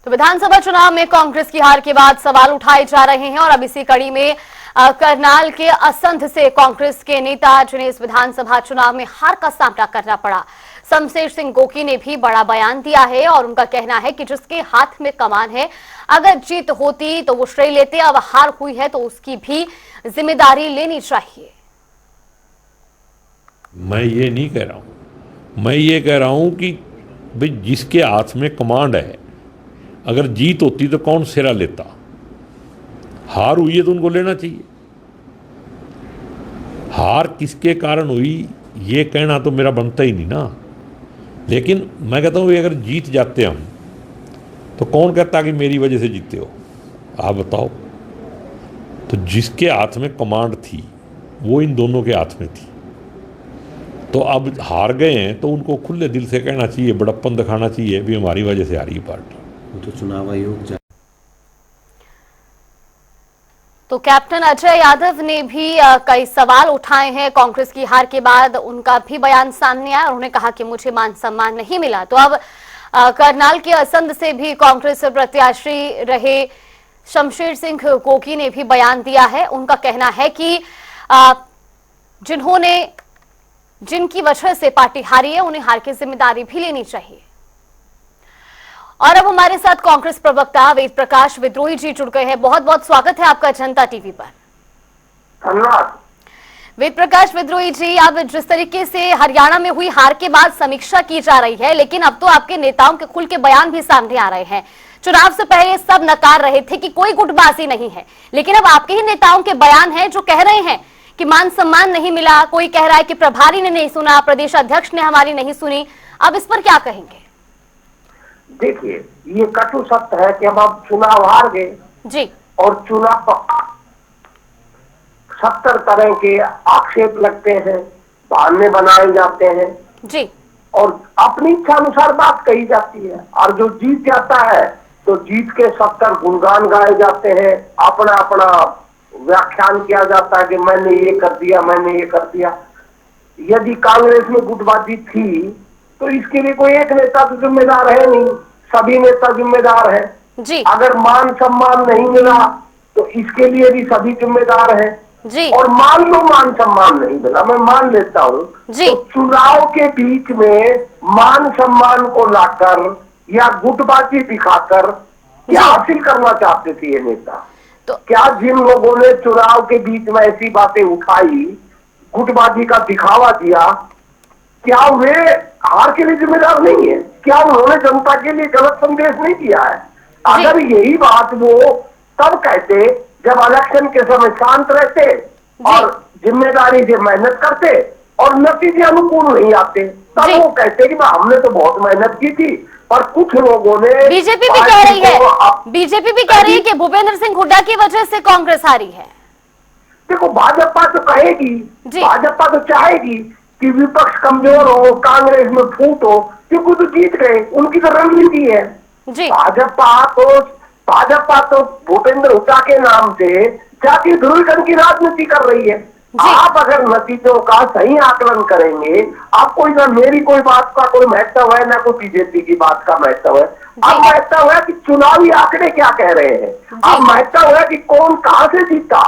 तो विधानसभा चुनाव में कांग्रेस की हार के बाद सवाल उठाए जा रहे हैं और अब इसी कड़ी में करनाल के असंध से कांग्रेस के नेता जिन्हें इस विधानसभा चुनाव में हार का सामना करना पड़ा, शमशेर सिंह गोकी ने भी बड़ा बयान दिया है और उनका कहना है कि जिसके हाथ में कमान है, अगर जीत होती तो वो श्रेय लेते, अब हार हुई है तो उसकी भी जिम्मेदारी लेनी चाहिए। मैं ये नहीं कह रहा हूं, मैं ये कह रहा हूं कि भाई जिसके हाथ में कमांड है, अगर जीत होती तो कौन सिरा लेता। हार हुई है तो उनको लेना चाहिए। हार किसके कारण हुई ये कहना तो मेरा बनता ही नहीं ना। लेकिन मैं कहता हूँ अगर जीत जाते हम तो कौन कहता कि मेरी वजह से जीते हो, आप बताओ। तो जिसके हाथ में कमांड थी वो इन दोनों के हाथ में थी, तो अब हार गए हैं तो उनको खुले दिल से कहना चाहिए, बड़प्पन दिखाना चाहिए भी हमारी वजह से हारी पार्टी। तो चुनाव आयोग तो कैप्टन अजय यादव ने भी कई सवाल उठाए हैं कांग्रेस की हार के बाद। उनका भी बयान सामने आया और उन्होंने कहा कि मुझे मान सम्मान नहीं मिला। तो अब करनाल के असंध से भी कांग्रेस प्रत्याशी रहे शमशेर सिंह गोकी ने भी बयान दिया है। उनका कहना है कि जिनकी वजह से पार्टी हारी है उन्हें हार की जिम्मेदारी भी लेनी चाहिए। और अब हमारे साथ कांग्रेस प्रवक्ता वेद प्रकाश विद्रोही जी जुड़ गए हैं। बहुत बहुत स्वागत है आपका जनता टीवी पर। धन्यवाद। वेद प्रकाश विद्रोही जी, अब जिस तरीके से हरियाणा में हुई हार के बाद समीक्षा की जा रही है, लेकिन अब तो आपके नेताओं के खुल के बयान भी सामने आ रहे हैं। चुनाव से पहले सब नकार रहे थे कि कोई गुटबाजी नहीं है, लेकिन अब आपके ही नेताओं के बयान हैं जो कह रहे हैं कि मान सम्मान नहीं मिला। कोई कह रहा है कि प्रभारी ने नहीं सुना, प्रदेश अध्यक्ष ने हमारी नहीं सुनी। अब इस पर क्या कहेंगे? देखिए, ये कटु सत्य है कि हम अब चुनाव हार गए जी, और चुनाव 70 तरह के आक्षेप लगते हैं, बहाने बनाए जाते हैं जी, और अपनी इच्छा अनुसार बात कही जाती है। और जो जीत जाता है तो जीत के 70 गुणगान गाए जाते हैं, अपना अपना व्याख्यान किया जाता है कि मैंने ये कर दिया, मैंने ये कर दिया। यदि कांग्रेस में गुटबाजी थी तो इसके लिए कोई एक नेता तो जिम्मेदार है नहीं, सभी नेता जिम्मेदार है जी। अगर मान सम्मान नहीं मिला तो इसके लिए भी सभी जिम्मेदार है जी। और मान लो मान सम्मान नहीं मिला, मैं मान लेता हूँ, तो चुनाव के बीच में मान सम्मान को लाकर या गुटबाजी दिखाकर क्या हासिल करना चाहते थे ये नेता? तो क्या जिन लोगों ने चुनाव के बीच में ऐसी बातें उठाई, गुटबाजी का दिखावा दिया, क्या वे हार के लिए जिम्मेदार नहीं है? क्या उन्होंने जनता के लिए गलत संदेश नहीं दिया है? अगर यही बात वो तब कहते जब इलेक्शन के समय शांत रहते और जिम्मेदारी से मेहनत करते और नतीजे अनुकूल नहीं आते, तब वो कहते कि हमने तो बहुत मेहनत की थी। पर कुछ लोगों ने बीजेपी भी कह रही है, बीजेपी भी कह रही है कि भूपेंद्र सिंह हुड्डा की वजह से कांग्रेस हारी है। देखो, भाजपा तो कहेगी, भाजपा तो चाहेगी कि विपक्ष कमजोर हो, कांग्रेस में फूट हो, क्योंकि तो जीत गए, उनकी तो रणनीति है। भाजपा तो भूपेंद्र हुड्डा के नाम से जातीय ध्रुवीकरण की राजनीति कर रही है। आप अगर नतीजों का सही आकलन करेंगे, आपको ना मेरी कोई बात का कोई महत्व है, ना कोई बीजेपी की बात का महत्व है। अब महत्व है कि चुनावी आंकड़े क्या कह रहे हैं, अब महत्व है कि कौन कहां से जीता,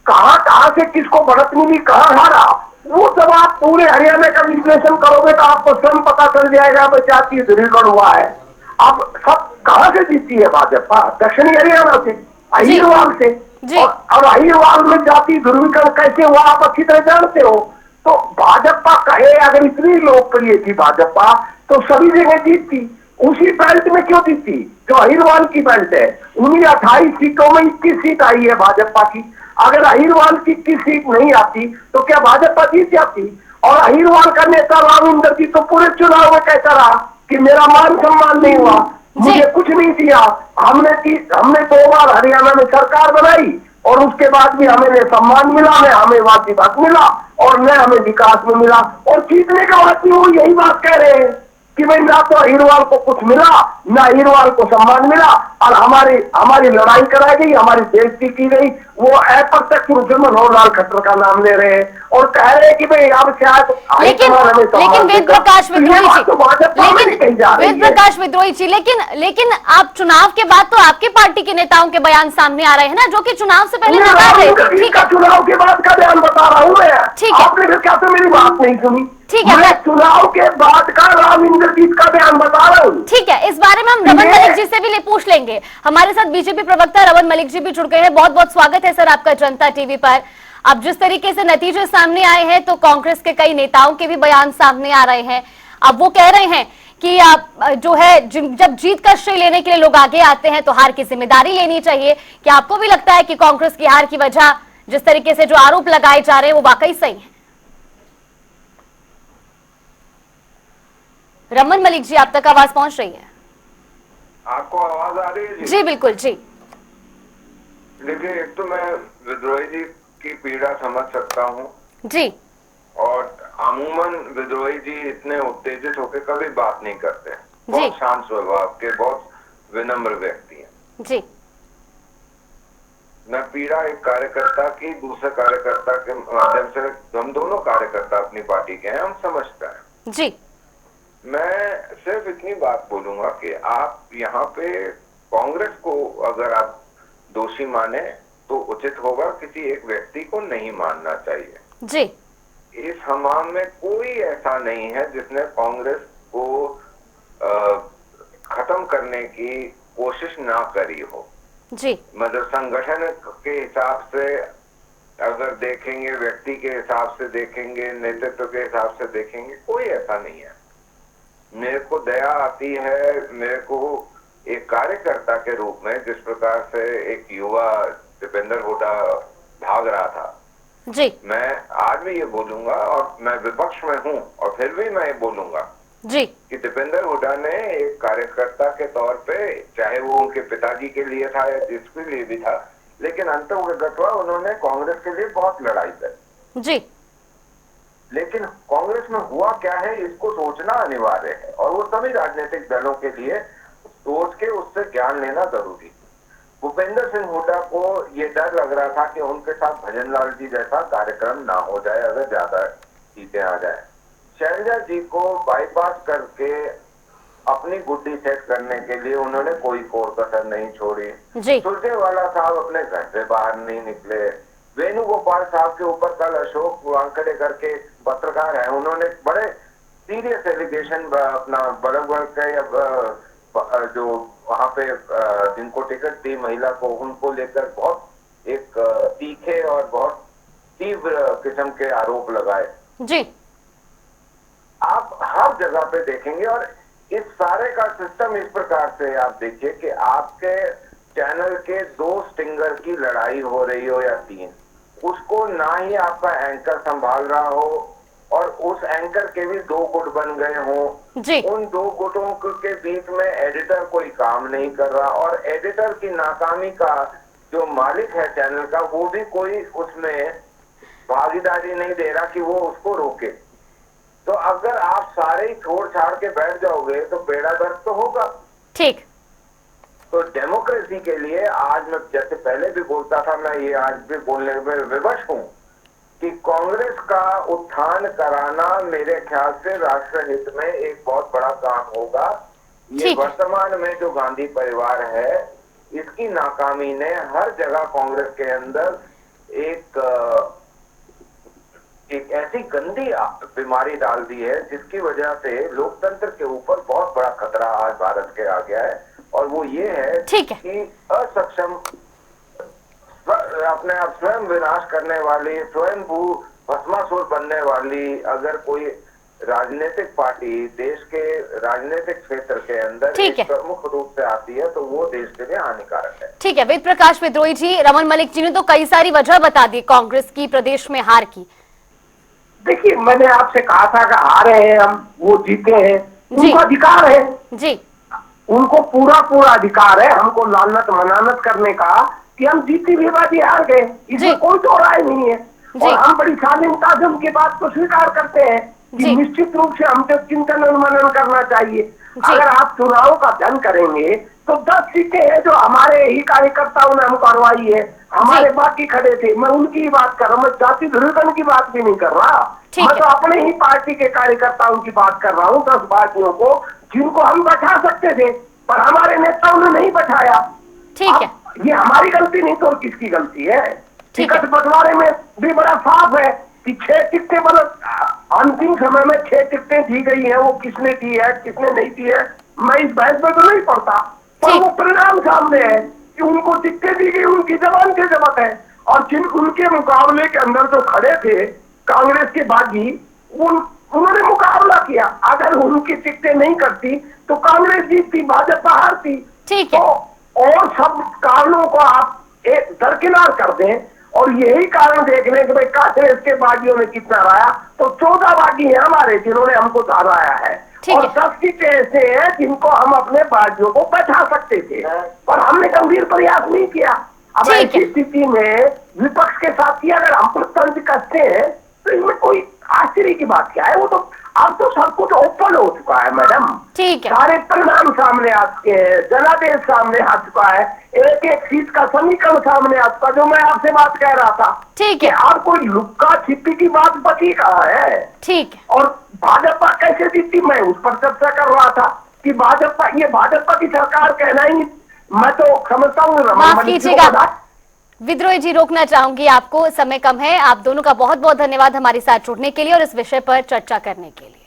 कहां से किसको बढ़त मिली, कहां हारा। वो सब आप पूरे हरियाणा का विश्लेषण करोगे तो आपको स्वयं पता चल जाएगा जातीय ध्रुवीकरण हुआ है। अब सब कहां से जीती है भाजपा? दक्षिणी हरियाणा से, अहिरवाल से। और अहिरवाल में जातीय ध्रुवीकरण कैसे हुआ आप अच्छी तरह जानते हो। तो भाजपा कहे अगर इतनी लोकप्रिय थी भाजपा तो सभी जगह जीतती, उसी बेल्ट में क्यों जीती जो अहिरवाल की बेल्ट है? उन्हीं 28 सीटों में 21 सीट आई है भाजपा की। अगर अहिरवाल की 21 सीट नहीं आती तो क्या भाजपा जीत जाती? और अहिरवाल का नेता रामिंदर जी तो पूरे चुनाव में कहता रहा कि मेरा मान सम्मान नहीं हुआ, मुझे कुछ नहीं दिया। हमने 2 बार हरियाणा में सरकार बनाई और उसके बाद भी हमें न सम्मान मिला, न हमें वाजिबात मिला और न हमें विकास में मिला। और जीतने का बाद भी वो यही बात कह रहे हैं कि भाई ना तो अहिरवाल को कुछ मिला, ना अहिरवाल को सम्मान मिला, और हमारी लड़ाई कराई गई, हमारी बेइज्जती की गई। वो अप्रत्यक्ष रूप से मनोहर लाल खट्टर का नाम ले रहे हैं और कह रहे हैं कि भाई अब शायद लेकिन वेद प्रकाश विद्रोही जी, लेकिन आप चुनाव के बाद तो आपके पार्टी के नेताओं के बयान सामने आ रहे हैं ना, जो कि चुनाव से पहले नकार रहे थे। ठीक है, चुनाव के बाद का बयान बता रहा हूँ मैं। ठीक है, आपने फिर क्या तो मेरी बात नहीं सुनी। ठीक है, मैं चुनाव के बाद का राम इंद्रजीत का बयान बता रहा हूँ। ठीक है, इस बारे में हम रमन मलिक जी से भी पूछ लेंगे। हमारे साथ बीजेपी प्रवक्ता रमन मलिक जी भी जुड़ गए हैं। बहुत बहुत स्वागत है सर आपका जनता टीवी पर। अब जिस तरीके से नतीजे सामने आए हैं तो कांग्रेस के कई नेताओं के भी बयान सामने आ रहे हैं। अब वो कह रहे हैं कि आप जो है जब जीत का श्रेय लेने के लिए लोग आगे आते हैं तो हार की जिम्मेदारी लेनी चाहिए। क्या आपको भी लगता है कि कांग्रेस की हार की वजह जिस तरीके से जो आरोप लगाए जा रहे हैं वो वाकई सही है? रमन मलिक जी, आप तक आवाज पहुंच रही है? आपको आवाज आ रही है? जी बिल्कुल जी। देखिए, एक तो मैं विद्रोही जी की पीड़ा समझ सकता हूँ जी, और अमूमन विद्रोही जी इतने उत्तेजित होकर कभी बात नहीं करते, बहुत शांत स्वभाव के, बहुत विनम्र व्यक्ति हैं। जी, मैं पीड़ा एक कार्यकर्ता की दूसरे कार्यकर्ता के माध्यम से, हम दोनों कार्यकर्ता अपनी पार्टी के हैं, हम समझते हैं। जी, मैं सिर्फ इतनी बात बोलूंगा कि आप यहाँ पे कांग्रेस को अगर आप दोषी माने तो उचित होगा, किसी एक व्यक्ति को नहीं मानना चाहिए। जी, इस हमाम में कोई ऐसा नहीं है जिसने कांग्रेस को खत्म करने की कोशिश ना करी हो। जी, मतलब संगठन के हिसाब से अगर देखेंगे, व्यक्ति के हिसाब से देखेंगे, नेतृत्व के हिसाब से देखेंगे, कोई ऐसा नहीं है। मेरे को दया आती है, मेरे को एक कार्यकर्ता के रूप में, जिस प्रकार से एक युवा दीपेंद्र हुड्डा भाग रहा था। जी, मैं आज भी ये बोलूंगा और मैं विपक्ष में हूँ और फिर भी मैं ये बोलूंगा जी, कि दीपेंद्र हुड्डा ने एक कार्यकर्ता के तौर पे, चाहे वो उनके पिताजी के लिए था या जिसके लिए भी था, लेकिन अंततः उन्होंने कांग्रेस के लिए बहुत लड़ाई की। जी, लेकिन कांग्रेस में हुआ क्या है इसको सोचना अनिवार्य है और वो सभी राजनीतिक दलों के लिए सोच के उससे ज्ञान लेना जरूरी है। भूपेंद्र सिंह हुड्डा को ये डर लग रहा था कि उनके साथ भजन लाल जी जैसा कार्यक्रम ना हो जाए अगर ज्यादा सीटें आ जाए। शैलजा जी को बाईपास करके अपनी गुड्डी सेट करने के लिए उन्होंने कोई कोर कसर नहीं छोड़ी। सुरजेवाला साहब अपने घर से बाहर नहीं निकले। वेणुगोपाल साहब के ऊपर कल अशोक वानखेड़े करके पत्रकार है, उन्होंने बड़े सीरियस एलिगेशन अपना बड़गढ़ के जो वहां पे जिनको टिकट दी महिला को, उनको लेकर बहुत एक तीखे और बहुत तीव्र किस्म के आरोप लगाए। जी, आप हर जगह पे देखेंगे और इस सारे का सिस्टम इस प्रकार से आप देखिए कि आपके चैनल के 2 स्टिंगर की लड़ाई हो रही हो या 3, उसको ना ही आपका एंकर संभाल रहा हो और उस एंकर के भी 2 गुट बन गए हों। उन 2 गुटों के बीच में एडिटर कोई काम नहीं कर रहा और एडिटर की नाकामी का जो मालिक है चैनल का, वो भी कोई उसमें भागीदारी नहीं दे रहा कि वो उसको रोके। तो अगर आप सारे ही छोड़ छाड़ के बैठ जाओगे तो बेड़ा गर्क तो होगा। ठीक। तो डेमोक्रेसी के लिए आज मैं जैसे पहले भी बोलता था, मैं ये आज भी बोलने में विवश हूँ कि कांग्रेस का उत्थान कराना मेरे ख्याल से राष्ट्र हित में एक बहुत बड़ा काम होगा। ये वर्तमान में जो गांधी परिवार है, इसकी नाकामी ने हर जगह कांग्रेस के अंदर एक ऐसी गंदी बीमारी डाल दी है जिसकी वजह से लोकतंत्र के ऊपर बहुत बड़ा खतरा आज भारत के आ गया है। और वो ये है कि असक्षम, अपने आप स्वयं विनाश करने वाली, स्वयं भस्मासुर बनने वाली अगर कोई राजनीतिक पार्टी देश के राजनीतिक क्षेत्र के अंदर प्रमुख रूप से आती है तो वो देश के लिए हानिकारक है। ठीक है, वेद प्रकाश विद्रोही जी, रमन मलिक जी ने तो कई सारी वजह बता दी कांग्रेस की प्रदेश में हार की। देखिए, मैंने आपसे कहा था कि हारे हैं हम, वो जीते हैं, उनको अधिकार है जी, उनको पूरा अधिकार है हमको लानत मनानत करने का कि हम जीती भी बाजी हार गए, इसमें कोई तो राय नहीं है। और हम बड़ी शालीनता से उनकी बात को स्वीकार करते हैं कि जी। निश्चित रूप से हमसे चिंतन और मनन करना चाहिए। अगर आप चुनाव का अध्ययन करेंगे तो 10 सीटें हैं जो हमारे ही कार्यकर्ताओं ने हम करवाई है, हमारे जी। बाकी खड़े थे। मैं उनकी ही बात कर रहा हूँ, मैं जाति ध्रुवीकरण की बात भी नहीं कर रहा। ठीक मैं है। तो अपने ही पार्टी के कार्यकर्ताओं की बात कर रहा हूँ, 10 पार्टियों को जिनको हम बैठा सकते थे पर हमारे नेताओं ने नहीं बैठाया। ठीक है। अब ये हमारी गलती नहीं तो और किसकी गलती है? ठीक है। टिकट बंटवारे में भी बड़ा साफ है कि 6 टिकटें, मतलब अंतिम समय में 6 टिकटें दी गई हैं, वो किसने दी है किसने नहीं दी है मैं इस बहस में तो नहीं पड़ता, पर ठीक। वो परिणाम सामने है कि उनको टिकटें दी गई, उनकी जबान की जरूरत है। और जिन उनके मुकाबले के अंदर जो खड़े थे कांग्रेस के बागी, उन्होंने मुकाबला किया। अगर उनकी टिकटें नहीं करती तो कांग्रेस जीतती, भाजपा हारती। ठीक है। तो और सब कारणों को आप एक दरकिनार कर दें और यही कारण देख लें कि भाई कांग्रेस के बागियों ने कितना हराया, तो 14 बागी हैं हमारे जिन्होंने हमको हराया है ठीक और है। 10 सीटें ऐसे हैं जिनको हम अपने बागियों को बैठा सकते थे, पर हमने गंभीर प्रयास नहीं किया। अब ठीक है। ऐसी स्थिति में विपक्ष के साथ ही अगर हम प्रतंत्र करते हैं तो इसमें कोई आश्चर्य की बात क्या है? वो तो अब तो सब कुछ ओपन हो चुका है मैडम, ठीक है। सारे परिणाम सामने आ चुके हैं, जनादेश सामने आ चुका है, एक एक सीट का समीकरण सामने आ चुका, जो मैं आपसे बात कह रहा था। ठीक कि है। अब कोई लुक्का छिपी की बात बची कहाँ है? ठीक है। और भाजपा कैसे जीती मैं उस पर चर्चा कर रहा था कि भाजपा की सरकार कहना ही, मैं तो समझता हूँ माफ कीजिएगा विद्रोही जी, रोकना चाहूंगी आपको, समय कम है। आप दोनों का बहुत बहुत धन्यवाद हमारे साथ जुड़ने के लिए और इस विषय पर चर्चा करने के लिए।